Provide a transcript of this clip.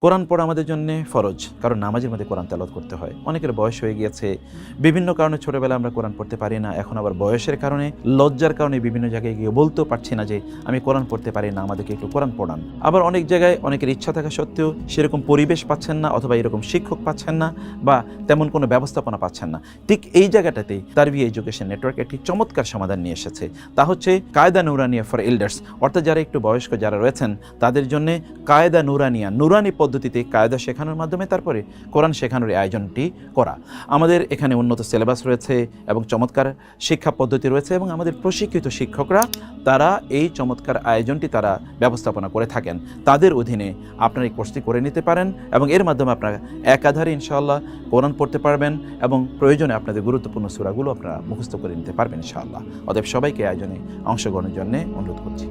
কোরআন পড়া আমাদের জন্য ফরজ, কারণ নামাজের মধ্যে কোরআন তেলাওয়াত করতে হয়। অনেকের বয়স হয়ে গিয়েছে, বিভিন্ন কারণে ছোটবেলায় আমরা কোরআন পড়তে পারি না, এখন আবার বয়সের কারণে, লজ্জার কারণে বিভিন্ন জায়গায় গিয়ে বলতেও পারছি না যে আমি কোরআন পড়তে পারি না, আমাদেরকে একটু কোরআন পড়ান। আবার অনেক জায়গায় অনেকের ইচ্ছা থাকা সত্ত্বেও সেরকম পরিবেশ পাচ্ছেন না, অথবা এরকম শিক্ষক পাচ্ছেন না, বা তেমন কোনো ব্যবস্থাপনা পাচ্ছেন না। ঠিক এই জায়গাটাতেই তারবিয়া এডুকেশন নেটওয়ার্ক একটি চমৎকার সমাধান নিয়ে এসেছে। তা হচ্ছে কায়দা নুরানিয়া ফর এল্ডার্স, অর্থাৎ যারা একটু বয়স্ক যারা রয়েছেন তাদের জন্য কায়দা নুরানিয়া, নুরানি পদ্ধতিতে কায়দা শেখানোর মাধ্যমে তারপরে কোরআন শেখানোর এই আয়োজনটি করা। আমাদের এখানে উন্নত সিলেবাস রয়েছে এবং চমৎকার শিক্ষা পদ্ধতি রয়েছে, এবং আমাদের প্রশিক্ষিত শিক্ষকরা তারা এই চমৎকার আয়োজনটি তারা ব্যবস্থাপনা করে থাকেন। তাদের অধীনে আপনারা এই কোর্সটি করে নিতে পারেন এবং এর মাধ্যমে আপনারা একাধারে ইনশাআল্লাহ কোরআন পড়তে পারবেন এবং প্রয়োজনে আপনাদের গুরুত্বপূর্ণ সূরাগুলো আপনারা মুখস্থ করে নিতে পারবেন ইনশাআল্লাহ। অতএব সবাইকে আয়োজনে অংশগ্রহণের জন্য অনুরোধ করছি।